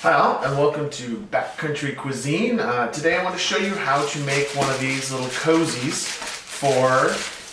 Hi all, and welcome to Backcountry Cuisine. Today I want to show you how to make one of these little cozies for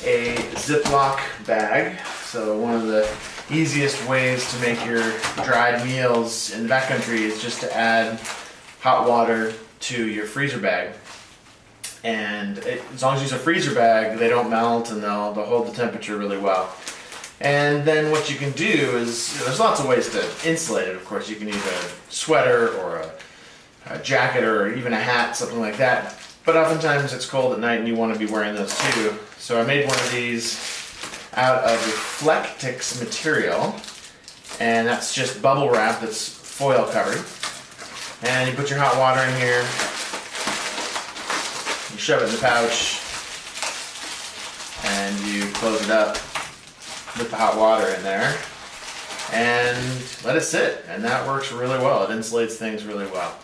a Ziploc bag. So one of the easiest ways to make your dried meals in the backcountry is just to add hot water to your freezer bag. And as long as you use a freezer bag, they don't melt and they'll hold the temperature really well. And then what you can do is, there's lots of ways to insulate it, of course. You can use a sweater or a jacket or even a hat, something like that. But oftentimes it's cold at night and you want to be wearing those too. So I made one of these out of Reflectix material. And that's just bubble wrap that's foil covered. And you put your hot water in here. You shove it in the pouch. And you close it up with the hot water in there and let it sit, and that works really well. It insulates things really well.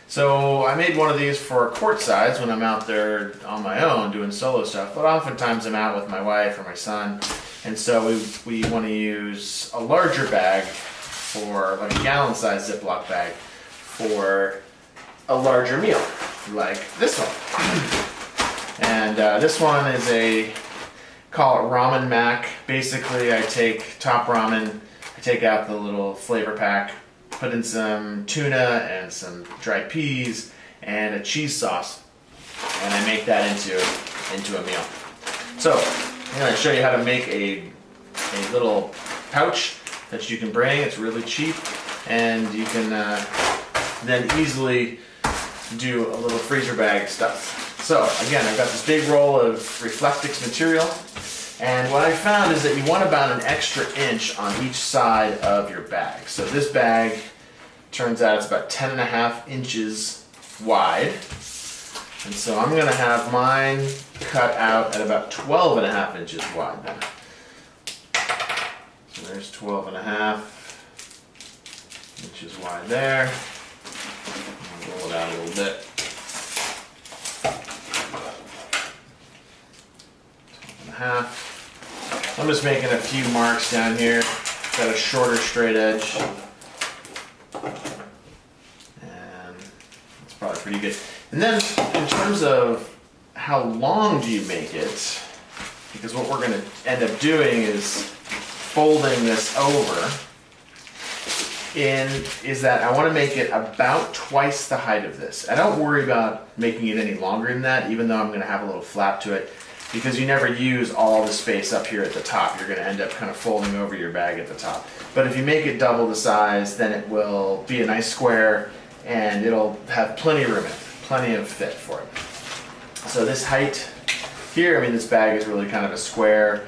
So I made one of these for quart size when I'm out there on my own doing solo stuff, but oftentimes I'm out with my wife or my son, and so we want to use a larger bag, for like a gallon size Ziploc bag, for a larger meal like this one. And this one is call it ramen mac. Basically, I take top ramen, I take out the little flavor pack, put in some tuna and some dried peas and a cheese sauce, and I make that into a meal. So I'm going to show you how to make a little pouch that you can bring. It's really cheap, and you can then easily do a little freezer bag stuff. So again, I've got this big roll of Reflectix material, and what I found is that you want about an extra inch on each side of your bag. So this bag, turns out it's about 10.5 inches wide, and so I'm going to have mine cut out at about 12.5 inches wide now. So there's 12.5 inches wide there. I'll roll it out a little bit. Half. I'm just making a few marks down here. Got a shorter straight edge, and it's probably pretty good. And then in terms of how long do you make it, because what we're going to end up doing is folding this over, is that I want to make it about twice the height of this. I don't worry about making it any longer than that, even though I'm going to have a little flap to it, because you never use all the space up here at the top. You're going to end up kind of folding over your bag at the top. But if you make it double the size, then it will be a nice square, and it'll have plenty of room in it, plenty of fit for it. So this height here, I mean, this bag is really kind of a square,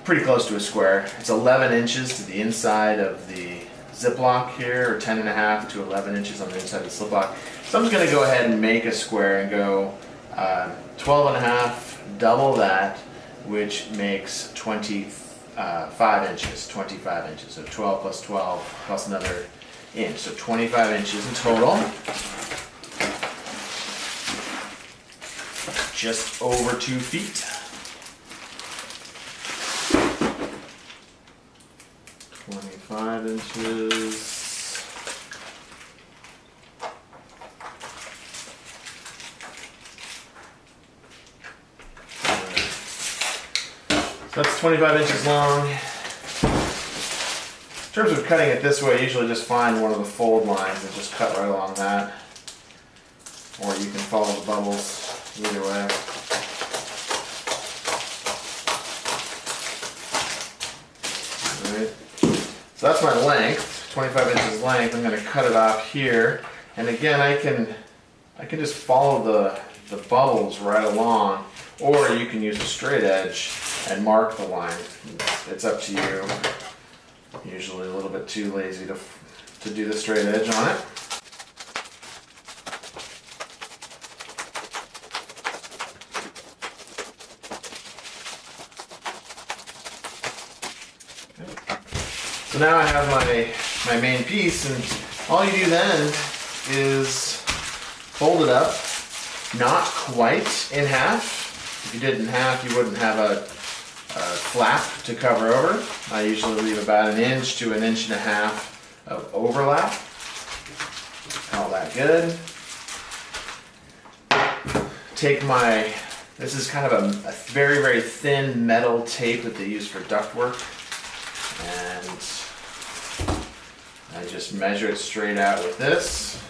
pretty close to a square. It's 11 inches to the inside of the Ziploc here, or 10.5 to 11 inches on the inside of the Ziploc. So I'm just going to go ahead and make a square and go 12.5, double that, which makes 25 inches. 25 inches. So 12 plus 12 plus another inch. So 25 inches in total. Just over 2 feet. 25 inches. That's 25 inches long. In terms of cutting it this way, I usually just find one of the fold lines and just cut right along that. Or you can follow the bubbles, either way. Alright. So that's my length, 25 inches length. I'm going to cut it off here. And again, I can just follow the bubbles right along, or you can use a straight edge and mark the line. It's up to you. Usually a little bit too lazy to do the straight edge on it. Okay. So now I have my main piece, and all you do then is fold it up, not quite in half. If you did it in half, you wouldn't have a flap to cover over. I usually leave about 1 inch to 1.5 inches of overlap. All that good. Take this is kind of a very, very thin metal tape that they use for ductwork. And I just measure it straight out with this.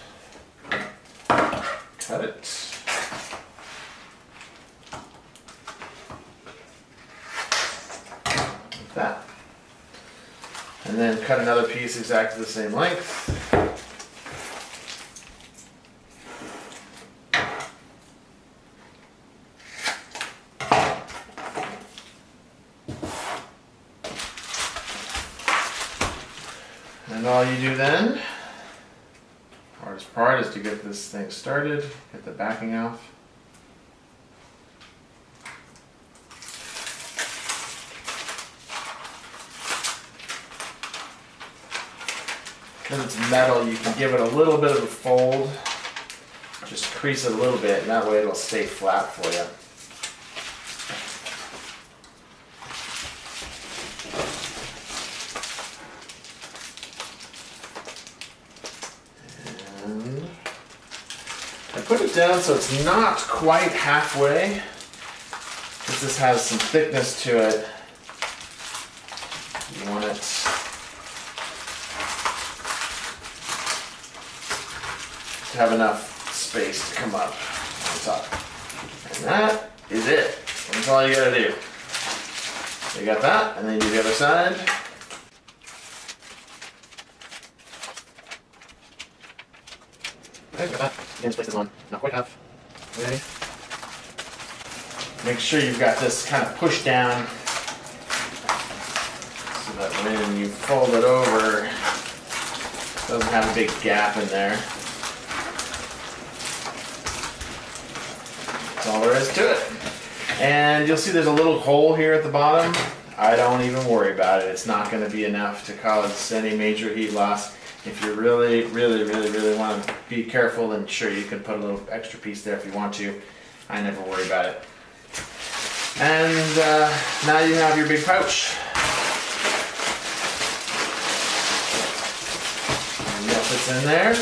Cut it. Like that. And then cut another piece exactly the same length. And all you do then, hardest part is to get this thing started, get the backing off. Because it's metal, you can give it a little bit of a fold, just crease it a little bit, and that way it'll stay flat for you. I put it down so it's not quite halfway, because this has some thickness to it. You want it to have enough space to come up on top. And that is it. That's all you gotta do. You got that, and then you do the other side. Okay, got that. Again, place this on. Not quite half. Okay. Make sure you've got this kind of pushed down so that when you fold it over, it doesn't have a big gap in there. That's all there is to it. And you'll see there's a little hole here at the bottom. I don't even worry about it. It's not going to be enough to cause any major heat loss. If you really want to be careful, then sure, you can put a little extra piece there if you want to. I never worry about it. And now you have your big pouch. And that fits in there.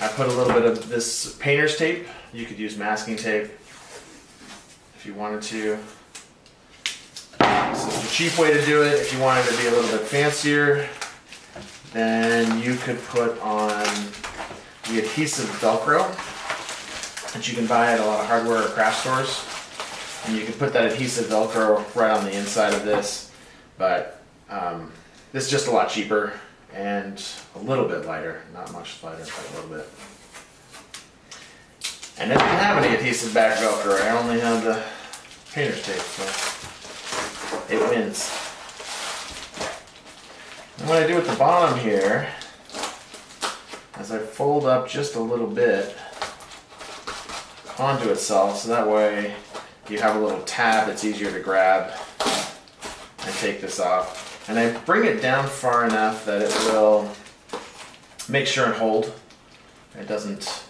I put a little bit of this painter's tape. You could use masking tape if you wanted to. This is the cheap way to do it. If you wanted to be a little bit fancier, then you could put on the adhesive Velcro that you can buy at a lot of hardware or craft stores. And you can put that adhesive Velcro right on the inside of this. But this is just a lot cheaper and a little bit lighter. Not much lighter, but a little bit. And I didn't have any adhesive back Velcro. I only had the painter's tape, so it wins. And what I do at the bottom here is I fold up just a little bit onto itself, so that way you have a little tab that's easier to grab and take this off. And I bring it down far enough that it will make sure and hold. It doesn't,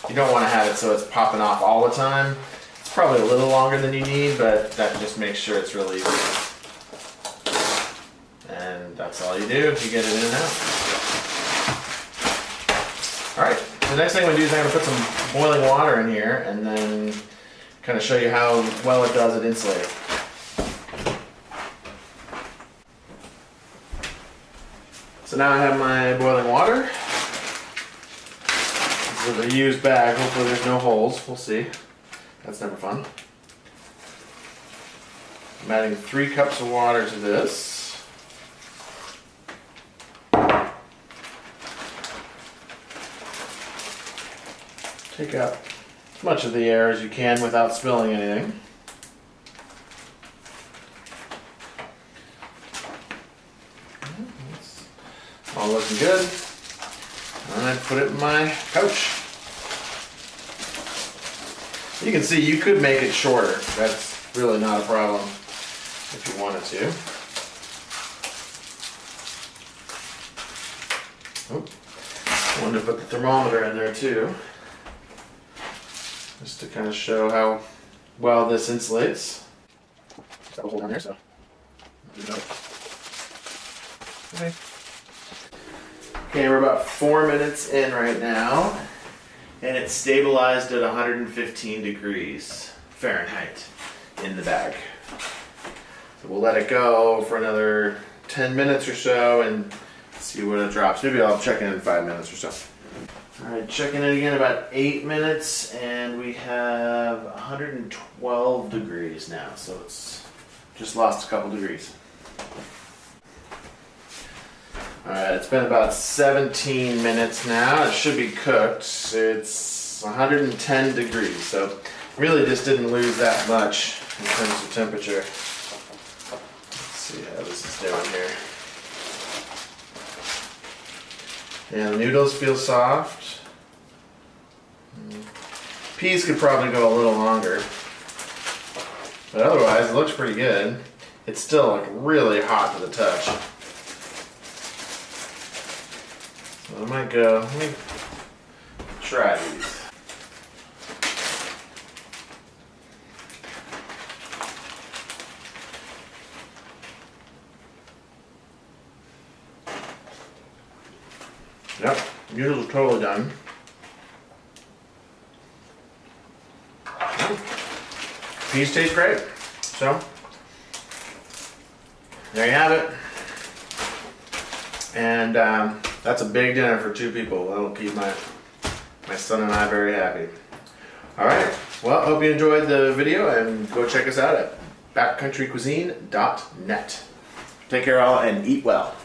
you don't want to have it so it's popping off all the time. It's probably a little longer than you need, but that just makes sure it's really easy. And that's all you do. You get it in and out. Alright, so the next thing I'm going to do is I'm going to put some boiling water in here and then kind of show you how well it does at insulating. So now I have my boiling water. This is a reused bag. Hopefully there's no holes. We'll see. That's never fun. I'm adding 3 cups of water to this. Take out as much of the air as you can without spilling anything. It's all looking good. And I put it in my pouch. You can see you could make it shorter. That's really not a problem if you wanted to. I wanted to put the thermometer in there too, just to kind of show how well this insulates. Got a hole down there, so okay. Okay, we're about 4 minutes in right now, and it's stabilized at 115 degrees Fahrenheit in the bag. So we'll let it go for another 10 minutes or so and see what it drops. Maybe I'll check in 5 minutes or so. All right, checking in again about 8 minutes, and we have 112 degrees now, so it's just lost a couple degrees. All right, it's been about 17 minutes now. It should be cooked. It's 110 degrees, so really just didn't lose that much in terms of temperature. Let's see how this is doing here. Yeah, the noodles feel soft. Peas could probably go a little longer, but otherwise it looks pretty good. It's still like really hot to the touch. So I might go, let me try these. Yep, noodles are totally done. Peas taste great. So, there you have it. And that's a big dinner for 2 people. That'll keep my son and I very happy. Alright, well, hope you enjoyed the video, and go check us out at backcountrycuisine.net. Take care all and eat well.